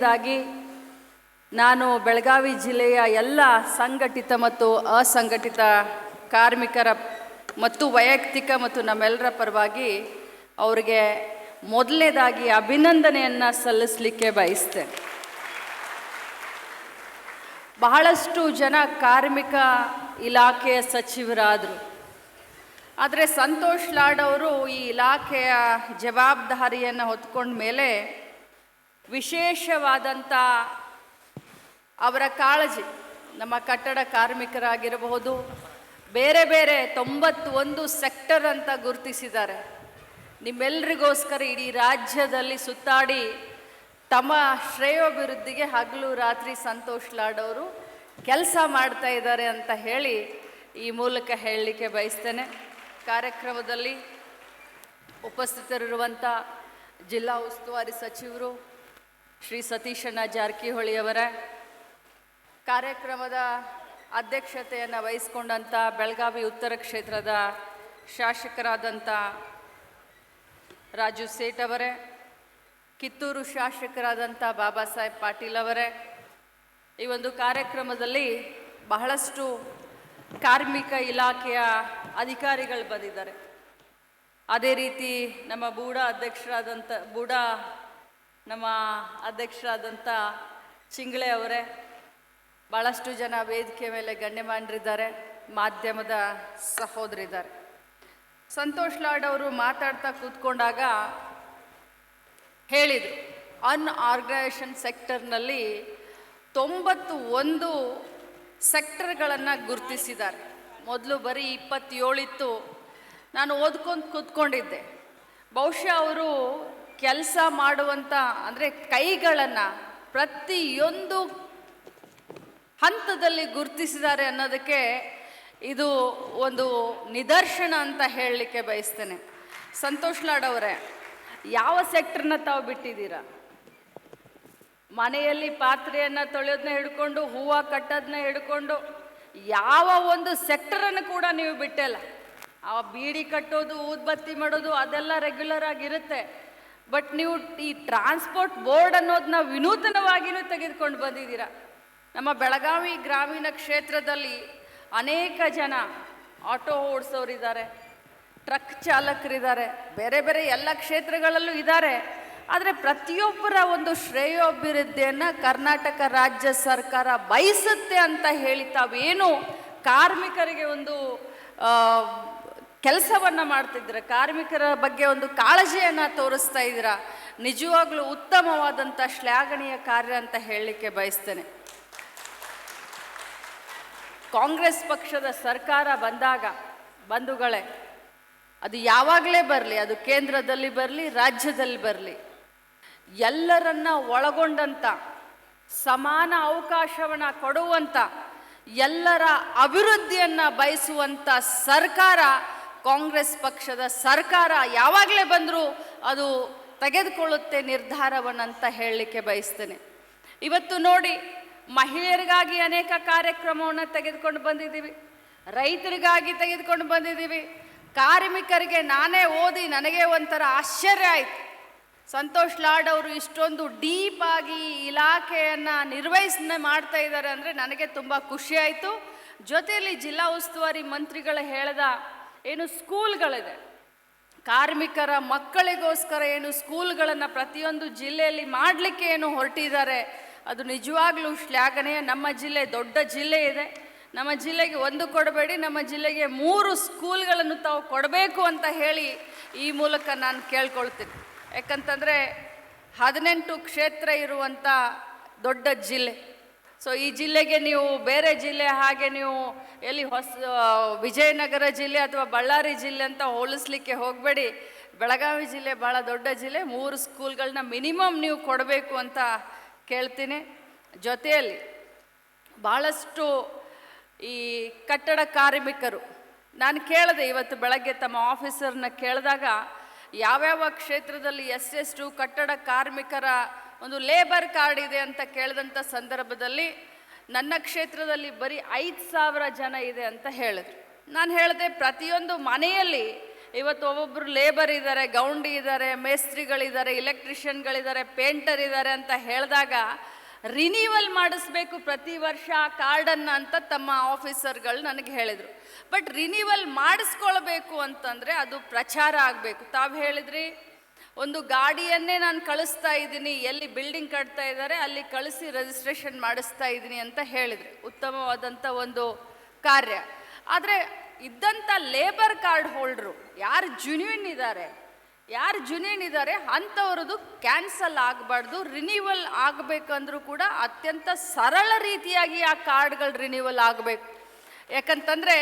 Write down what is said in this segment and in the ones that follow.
ಮೊದಲನೇದಾಗಿ ನಾನು ಬೆಳಗಾವಿ ಜಿಲ್ಲೆಯ ಎಲ್ಲ ಸಂಘಟಿತ ಮತ್ತು ಅಸಂಘಟಿತ ಕಾರ್ಮಿಕರ ಮತ್ತು ವೈಯಕ್ತಿಕ ಮತ್ತು ನಮ್ಮೆಲ್ಲರ ಪರವಾಗಿ ಅವರಿಗೆ ಮೊದಲನೇದಾಗಿ ಅಭಿನಂದನೆಯನ್ನು ಸಲ್ಲಿಸಲಿಕ್ಕೆ ಬಯಸ್ತೇನೆ. ಬಹಳಷ್ಟು ಜನ ಕಾರ್ಮಿಕ ಇಲಾಖೆಯ ಸಚಿವರಾದರು. ಆದರೆ ಸಂತೋಷ್ ಲಾಡ್ ಅವರು ಈ ಇಲಾಖೆಯ ಜವಾಬ್ದಾರಿಯನ್ನು ಹೊತ್ಕೊಂಡ ಮೇಲೆ ವಿಶೇಷವಾದಂಥ ಅವರ ಕಾಳಜಿ ನಮ್ಮ ಕಟ್ಟಡ ಕಾರ್ಮಿಕರಾಗಿರಬಹುದು, ಬೇರೆ ಬೇರೆ 91 ಸೆಕ್ಟರ್ ಅಂತ ಗುರುತಿಸಿದ್ದಾರೆ. ನಿಮ್ಮೆಲ್ಲರಿಗೋಸ್ಕರ ಇಡೀ ರಾಜ್ಯದಲ್ಲಿ ಸುತ್ತಾಡಿ ತಮ್ಮ ಶ್ರೇಯೋಭಿವೃದ್ಧಿಗೆ ಹಗಲು ರಾತ್ರಿ ಸಂತೋಷ್ ಲಾಡ್ ಅವರು ಕೆಲಸ ಮಾಡ್ತಾ ಇದ್ದಾರೆ ಅಂತ ಹೇಳಿ ಈ ಮೂಲಕ ಹೇಳಲಿಕ್ಕೆ ಬಯಸ್ತೇನೆ. ಕಾರ್ಯಕ್ರಮದಲ್ಲಿ ಉಪಸ್ಥಿತರಿರುವಂಥ ಜಿಲ್ಲಾ ಉಸ್ತುವಾರಿ ಸಚಿವರು ಶ್ರೀ ಸತೀಶಣ್ಣ ಜಾರಕಿಹೊಳಿ ಅವರ, ಕಾರ್ಯಕ್ರಮದ ಅಧ್ಯಕ್ಷತೆಯನ್ನು ವಹಿಸಿಕೊಂಡಂಥ ಬೆಳಗಾವಿ ಉತ್ತರ ಕ್ಷೇತ್ರದ ಶಾಸಕರಾದಂಥ ರಾಜು ಸೇಠ್ ಅವರೇ, ಕಿತ್ತೂರು ಶಾಸಕರಾದಂಥ ಬಾಬಾ ಸಾಹೇಬ್ ಪಾಟೀಲ್ ಅವರೇ, ಈ ಒಂದು ಕಾರ್ಯಕ್ರಮದಲ್ಲಿ ಬಹಳಷ್ಟು ಕಾರ್ಮಿಕ ಇಲಾಖೆಯ ಅಧಿಕಾರಿಗಳು ಬಂದಿದ್ದಾರೆ. ಅದೇ ರೀತಿ ನಮ್ಮ ನಮ್ಮ ಅಧ್ಯಕ್ಷರಾದಂಥ ಚಿಂಗ್ಳೆ ಅವರೇ, ಭಾಳಷ್ಟು ಜನ ವೇದಿಕೆ ಮೇಲೆ ಗಣ್ಯಮಾನ್ಯರಿದ್ದಾರೆ, ಮಾಧ್ಯಮದ ಸಹೋದರಿದ್ದಾರೆ. ಸಂತೋಷ್ ಲಾಡ್ ಅವರು ಮಾತಾಡ್ತಾ ಕೂತ್ಕೊಂಡಾಗ ಹೇಳಿದರು, ಅನ್ಆರ್ಗನೈಸೇಷನ್ ಸೆಕ್ಟರ್ನಲ್ಲಿ 91 ಸೆಕ್ಟರ್ಗಳನ್ನು ಗುರುತಿಸಿದ್ದಾರೆ. ಮೊದಲು ಬರೀ 27 ಇತ್ತು. ನಾನು ಓದ್ಕೊಂಡು ಕೂತ್ಕೊಂಡಿದ್ದೆ. ಬಹುಶಃ ಅವರು ಕೆಲಸ ಮಾಡುವಂಥ ಅಂದರೆ ಕೈಗಳನ್ನು ಪ್ರತಿಯೊಂದು ಹಂತದಲ್ಲಿ ಗುರುತಿಸಿದ್ದಾರೆ ಅನ್ನೋದಕ್ಕೆ ಇದು ಒಂದು ನಿದರ್ಶನ ಅಂತ ಹೇಳಲಿಕ್ಕೆ ಬಯಸ್ತೇನೆ. ಸಂತೋಷ್ ಲಾಡ್ ಅವರೇ, ಯಾವ ಸೆಕ್ಟರ್ನ ತಾವು ಬಿಟ್ಟಿದ್ದೀರಾ? ಮನೆಯಲ್ಲಿ ಪಾತ್ರೆಯನ್ನು ತೊಳೆಯೋದನ್ನ ಹಿಡ್ಕೊಂಡು ಹೂವು ಕಟ್ಟೋದನ್ನ ಹಿಡ್ಕೊಂಡು ಯಾವ ಒಂದು ಸೆಕ್ಟರನ್ನು ಕೂಡ ನೀವು ಬಿಟ್ಟಿಲ್ಲ. ಆ ಬೀಡಿ ಕಟ್ಟೋದು, ಊದ್ಬತ್ತಿ ಮಾಡೋದು ಅದೆಲ್ಲ ರೆಗ್ಯುಲರ್ ಆಗಿರುತ್ತೆ. ಬಟ್ ನೀವು ಈ ಟ್ರಾನ್ಸ್ಪೋರ್ಟ್ ಬೋರ್ಡ್ ಅನ್ನೋದನ್ನ ವಿನೂತನವಾಗಿಯೂ ತೆಗೆದುಕೊಂಡು ಬಂದಿದ್ದೀರಾ. ನಮ್ಮ ಬೆಳಗಾವಿ ಗ್ರಾಮೀಣ ಕ್ಷೇತ್ರದಲ್ಲಿ ಅನೇಕ ಜನ ಆಟೋ ಓಡಿಸೋರಿದ್ದಾರೆ, ಟ್ರಕ್ ಚಾಲಕರಿದ್ದಾರೆ, ಬೇರೆ ಬೇರೆ ಎಲ್ಲ ಕ್ಷೇತ್ರಗಳಲ್ಲೂ ಇದ್ದಾರೆ. ಆದರೆ ಪ್ರತಿಯೊಬ್ಬರ ಒಂದು ಶ್ರೇಯೋಭಿವೃದ್ಧಿಯನ್ನು ಕರ್ನಾಟಕ ರಾಜ್ಯ ಸರ್ಕಾರ ಬಯಸುತ್ತೆ ಅಂತ ಹೇಳಿ ತಾವೇನು ಕಾರ್ಮಿಕರಿಗೆ ಒಂದು ಕೆಲಸವನ್ನು ಮಾಡ್ತಿದ್ದೀರ, ಕಾರ್ಮಿಕರ ಬಗ್ಗೆ ಒಂದು ಕಾಳಜಿಯನ್ನು ತೋರಿಸ್ತಾ ಇದ್ದೀರಾ, ನಿಜವಾಗ್ಲೂ ಉತ್ತಮವಾದಂಥ ಶ್ಲಾಘನೀಯ ಕಾರ್ಯ ಅಂತ ಹೇಳಲಿಕ್ಕೆ ಬಯಸ್ತೇನೆ. ಕಾಂಗ್ರೆಸ್ ಪಕ್ಷದ ಸರ್ಕಾರ ಬಂದಾಗ ಬಂಧುಗಳೇ, ಅದು ಯಾವಾಗಲೇ ಬರಲಿ, ಅದು ಕೇಂದ್ರದಲ್ಲಿ ಬರಲಿ, ರಾಜ್ಯದಲ್ಲಿ ಬರಲಿ, ಎಲ್ಲರನ್ನ ಒಳಗೊಂಡಂಥ ಸಮಾನ ಅವಕಾಶವನ್ನು ಕೊಡುವಂಥ, ಎಲ್ಲರ ಅಭಿವೃದ್ಧಿಯನ್ನು ಬಯಸುವಂಥ ಸರ್ಕಾರ ಕಾಂಗ್ರೆಸ್ ಪಕ್ಷದ ಸರ್ಕಾರ ಯಾವಾಗಲೇ ಬಂದರೂ ಅದು ತೆಗೆದುಕೊಳ್ಳುತ್ತೆ ನಿರ್ಧಾರವನ್ನಂತ ಹೇಳಲಿಕ್ಕೆ ಬಯಸ್ತೇನೆ. ಇವತ್ತು ನೋಡಿ, ಮಹಿಳೆಯರಿಗಾಗಿ ಅನೇಕ ಕಾರ್ಯಕ್ರಮವನ್ನು ತೆಗೆದುಕೊಂಡು ಬಂದಿದ್ದೀವಿ, ರೈತರಿಗಾಗಿ ತೆಗೆದುಕೊಂಡು ಬಂದಿದ್ದೀವಿ, ಕಾರ್ಮಿಕರಿಗೆ ನಾನೇ ಓದಿ ನನಗೆ ಒಂಥರ ಆಶ್ಚರ್ಯ ಆಯಿತು. ಸಂತೋಷ್ ಲಾಡ್ ಅವರು ಇಷ್ಟೊಂದು ಡೀಪ್ ಆಗಿ ಇಲಾಖೆಯನ್ನು ನಿರ್ವಹಣೆ ಮಾಡ್ತಾ ಇದ್ದಾರೆ ಅಂದರೆ ನನಗೆ ತುಂಬ ಖುಷಿ ಆಯಿತು. ಜೊತೆಯಲ್ಲಿ ಜಿಲ್ಲಾ ಉಸ್ತುವಾರಿ ಮಂತ್ರಿಗಳು ಹೇಳಿದ ಏನು ಸ್ಕೂಲ್ಗಳಿದೆ, ಕಾರ್ಮಿಕರ ಮಕ್ಕಳಿಗೋಸ್ಕರ ಏನು ಸ್ಕೂಲ್ಗಳನ್ನು ಪ್ರತಿಯೊಂದು ಜಿಲ್ಲೆಯಲ್ಲಿ ಮಾಡಲಿಕ್ಕೆ ಏನು ಹೊರಟಿದ್ದಾರೆ, ಅದು ನಿಜವಾಗ್ಲೂ ಶ್ಲಾಘನೀಯ. ನಮ್ಮ ಜಿಲ್ಲೆ ದೊಡ್ಡ ಜಿಲ್ಲೆ ಇದೆ, ನಮ್ಮ ಜಿಲ್ಲೆಗೆ 1 ಕೊಡಬೇಡಿ, ನಮ್ಮ ಜಿಲ್ಲೆಗೆ 3 ಸ್ಕೂಲ್ಗಳನ್ನು ತಾವು ಕೊಡಬೇಕು ಅಂತ ಹೇಳಿ ಈ ಮೂಲಕ ನಾನು ಕೇಳ್ಕೊಳ್ತೀನಿ. ಯಾಕಂತಂದರೆ 18 ಕ್ಷೇತ್ರ ಇರುವಂಥ ದೊಡ್ಡ ಜಿಲ್ಲೆ. ಸೊ ಈ ಜಿಲ್ಲೆಗೆ ನೀವು ಬೇರೆ ಜಿಲ್ಲೆ ಹಾಗೆ ನೀವು ಎಲ್ಲಿ ವಿಜಯನಗರ ಜಿಲ್ಲೆ ಅಥವಾ ಬಳ್ಳಾರಿ ಜಿಲ್ಲೆ ಅಂತ ಹೋಲಿಸ್ಲಿಕ್ಕೆ ಹೋಗಬೇಡಿ. ಬೆಳಗಾವಿ ಜಿಲ್ಲೆ ಭಾಳ ದೊಡ್ಡ ಜಿಲ್ಲೆ, 3 ಸ್ಕೂಲ್ಗಳನ್ನ ಮಿನಿಮಮ್ ನೀವು ಕೊಡಬೇಕು ಅಂತ ಕೇಳ್ತೀನಿ. ಜೊತೆಯಲ್ಲಿ ಭಾಳಷ್ಟು ಈ ಕಟ್ಟಡ ಕಾರ್ಮಿಕರು, ನಾನು ಕೇಳಿದೆ ಇವತ್ತು ಬೆಳಗ್ಗೆ ತಮ್ಮ ಆಫೀಸರ್ನ ಕೇಳಿದಾಗ ಯಾವ್ಯಾವ ಕ್ಷೇತ್ರದಲ್ಲಿ ಎಷ್ಟು ಕಟ್ಟಡ ಕಾರ್ಮಿಕರ ಒಂದು ಲೇಬರ್ ಕಾರ್ಡ್ ಇದೆ ಅಂತ ಕೇಳಿದಂಥ ಸಂದರ್ಭದಲ್ಲಿ ನನ್ನ ಕ್ಷೇತ್ರದಲ್ಲಿ ಬರೀ 5,000 ಜನ ಇದೆ ಅಂತ ಹೇಳಿದ್ರು. ನಾನು ಹೇಳಿದೆ, ಪ್ರತಿಯೊಂದು ಮನೆಯಲ್ಲಿ ಇವತ್ತು ಒಬ್ಬೊಬ್ಬರು ಲೇಬರ್ ಇದ್ದಾರೆ, ಗೌಂಡಿ ಇದ್ದಾರೆ, ಮೇಸ್ತ್ರಿಗಳಿದ್ದಾರೆ, ಇಲೆಕ್ಟ್ರಿಷಿಯನ್ಗಳಿದ್ದಾರೆ, ಪೇಂಟರ್ ಇದ್ದಾರೆ ಅಂತ ಹೇಳಿದಾಗ ರಿನ್ಯೂವಲ್ ಮಾಡಿಸ್ಬೇಕು ಪ್ರತಿ ವರ್ಷ ಕಾರ್ಡನ್ನು ಅಂತ ತಮ್ಮ ಆಫೀಸರ್ಗಳು ನನಗೆ ಹೇಳಿದರು. ಬಟ್ ರಿನ್ಯೂವಲ್ ಮಾಡಿಸ್ಕೊಳ್ಬೇಕು ಅಂತಂದರೆ ಅದು ಪ್ರಚಾರ ಆಗಬೇಕು. ತಾವು ಹೇಳಿದ್ರಿ ಒಂದು ಗಾಡಿಯನ್ನೇ ನಾನು ಕಳಿಸ್ತಾ ಇದ್ದೀನಿ, ಎಲ್ಲಿ ಬಿಲ್ಡಿಂಗ್ ಕಟ್ತಾ ಇದ್ದಾರೆ ಅಲ್ಲಿ ಕಳಿಸಿ ರಿಜಿಸ್ಟ್ರೇಷನ್ ಮಾಡಿಸ್ತಾ ಇದ್ದೀನಿ ಅಂತ ಹೇಳಿದ್ರಿ. ಉತ್ತಮವಾದಂಥ ಒಂದು ಕಾರ್ಯ. ಆದರೆ ಇದ್ದಂಥ ಲೇಬರ್ ಕಾರ್ಡ್ ಹೋಲ್ಡ್ರು ಯಾರು ಜುನ್ಯೂನ್ ಇದ್ದಾರೆ ಅಂಥವ್ರದ್ದು ಕ್ಯಾನ್ಸಲ್ ಆಗಬಾರ್ದು. ರಿನ್ಯೂವಲ್ ಆಗಬೇಕಂದ್ರೂ ಕೂಡ ಅತ್ಯಂತ ಸರಳ ರೀತಿಯಾಗಿ ಆ ಕಾರ್ಡ್ಗಳು ರಿನ್ಯೂವಲ್ ಆಗಬೇಕು. ಯಾಕಂತಂದರೆ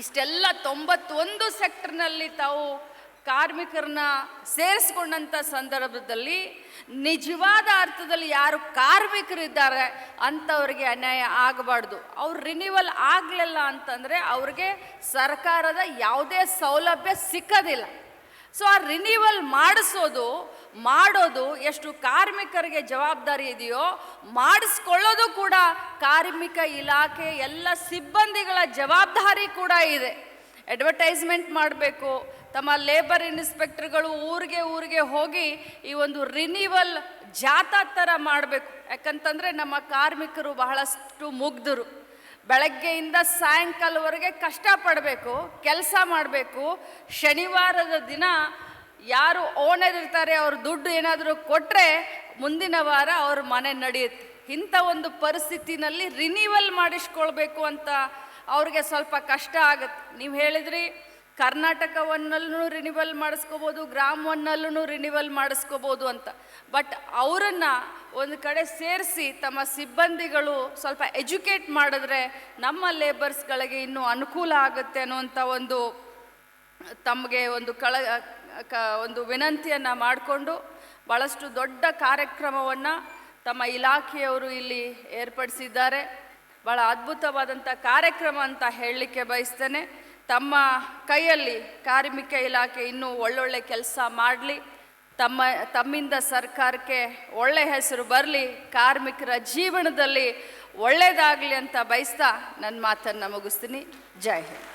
ಇಷ್ಟೆಲ್ಲ 91 ಸೆಕ್ಟರ್ನಲ್ಲಿ ತಾವು ಕಾರ್ಮಿಕರನ್ನ ಸೇರಿಸ್ಕೊಂಡಂಥ ಸಂದರ್ಭದಲ್ಲಿ ನಿಜವಾದ ಅರ್ಥದಲ್ಲಿ ಯಾರು ಕಾರ್ಮಿಕರಿದ್ದಾರೆ ಅಂಥವ್ರಿಗೆ ಅನ್ಯಾಯ ಆಗಬಾರ್ದು. ಅವ್ರು ರಿನ್ಯೂವಲ್ ಆಗಲಿಲ್ಲ ಅಂತಂದರೆ ಅವ್ರಿಗೆ ಸರ್ಕಾರದ ಯಾವುದೇ ಸೌಲಭ್ಯ ಸಿಕ್ಕೋದಿಲ್ಲ. ಸೊ ಆ ರಿನ್ಯೂವಲ್ ಮಾಡೋದು ಎಷ್ಟು ಕಾರ್ಮಿಕರಿಗೆ ಜವಾಬ್ದಾರಿ ಇದೆಯೋ ಮಾಡಿಸ್ಕೊಳ್ಳೋದು ಕೂಡ ಕಾರ್ಮಿಕ ಇಲಾಖೆ ಎಲ್ಲ ಸಿಬ್ಬಂದಿಗಳ ಜವಾಬ್ದಾರಿ ಕೂಡ ಇದೆ. ಅಡ್ವರ್ಟೈಸ್ಮೆಂಟ್ ಮಾಡಬೇಕು. ತಮ್ಮ ಲೇಬರ್ ಇನ್ಸ್ಪೆಕ್ಟರ್ಗಳು ಊರಿಗೆ ಹೋಗಿ ಈ ಒಂದು ರಿನ್ಯೂವಲ್ ಜಾಥಾ ಥರ ಮಾಡಬೇಕು. ಯಾಕಂತಂದರೆ ನಮ್ಮ ಕಾರ್ಮಿಕರು ಬಹಳಷ್ಟು ಮುಗ್ಧರು. ಬೆಳಗ್ಗೆಯಿಂದ ಸಾಯಂಕಾಲವರೆಗೆ ಕಷ್ಟಪಡಬೇಕು, ಕೆಲಸ ಮಾಡಬೇಕು. ಶನಿವಾರದ ದಿನ ಯಾರು ಓನರ್ ಇರ್ತಾರೆ ಅವ್ರ ದುಡ್ಡು ಏನಾದರೂ ಕೊಟ್ಟರೆ ಮುಂದಿನ ವಾರ ಅವ್ರ ಮನೆ ನಡೆಯುತ್ತೆ. ಇಂಥ ಒಂದು ಪರಿಸ್ಥಿತಿನಲ್ಲಿ ರಿನ್ಯೂವಲ್ ಮಾಡಿಸ್ಕೊಳ್ಬೇಕು ಅಂತ ಅವ್ರಿಗೆ ಸ್ವಲ್ಪ ಕಷ್ಟ ಆಗುತ್ತೆ. ನೀವು ಹೇಳಿದ್ರಿ ಕರ್ನಾಟಕವನ್ನಲ್ಲೂ ರಿನ್ಯೂವಲ್ ಮಾಡಿಸ್ಕೋಬೋದು, ಗ್ರಾಮವನ್ನಲ್ಲೂ ರಿನ್ಯೂವಲ್ ಮಾಡಿಸ್ಕೋಬೋದು ಅಂತ. ಬಟ್ ಅವರನ್ನು ಒಂದು ಕಡೆ ಸೇರಿಸಿ ತಮ್ಮ ಸಿಬ್ಬಂದಿಗಳು ಸ್ವಲ್ಪ ಎಜುಕೇಟ್ ಮಾಡಿದ್ರೆ ನಮ್ಮ ಲೇಬರ್ಸ್ಗಳಿಗೆ ಇನ್ನೂ ಅನುಕೂಲ ಆಗುತ್ತೆ ಅನ್ನುವಂಥ ಒಂದು ತಮಗೆ ಒಂದು ವಿನಂತಿಯನ್ನು ಮಾಡಿಕೊಂಡು ಭಾಳಷ್ಟು ದೊಡ್ಡ ಕಾರ್ಯಕ್ರಮವನ್ನು ತಮ್ಮ ಇಲಾಖೆಯವರು ಇಲ್ಲಿ ಏರ್ಪಡಿಸಿದ್ದಾರೆ. ಭಾಳ ಅದ್ಭುತವಾದಂಥ ಕಾರ್ಯಕ್ರಮ ಅಂತ ಹೇಳಲಿಕ್ಕೆ ಬಯಸ್ತೇನೆ. ತಮ್ಮ ಕೈಯಲ್ಲಿ ಕಾರ್ಮಿಕ ಇಲಾಖೆ ಇನ್ನೂ ಒಳ್ಳೊಳ್ಳೆ ಕೆಲಸ ಮಾಡಲಿ, ತಮ್ಮಿಂದ ಸರ್ಕಾರಕ್ಕೆ ಒಳ್ಳೆ ಹೆಸರು ಬರಲಿ, ಕಾರ್ಮಿಕರ ಜೀವನದಲ್ಲಿ ಒಳ್ಳೆಯದಾಗಲಿ ಅಂತ ಬಯಸ್ತಾ ನನ್ನ ಮಾತನ್ನು ಮುಗಿಸ್ತೀನಿ. ಜೈ ಹಿಂದ್.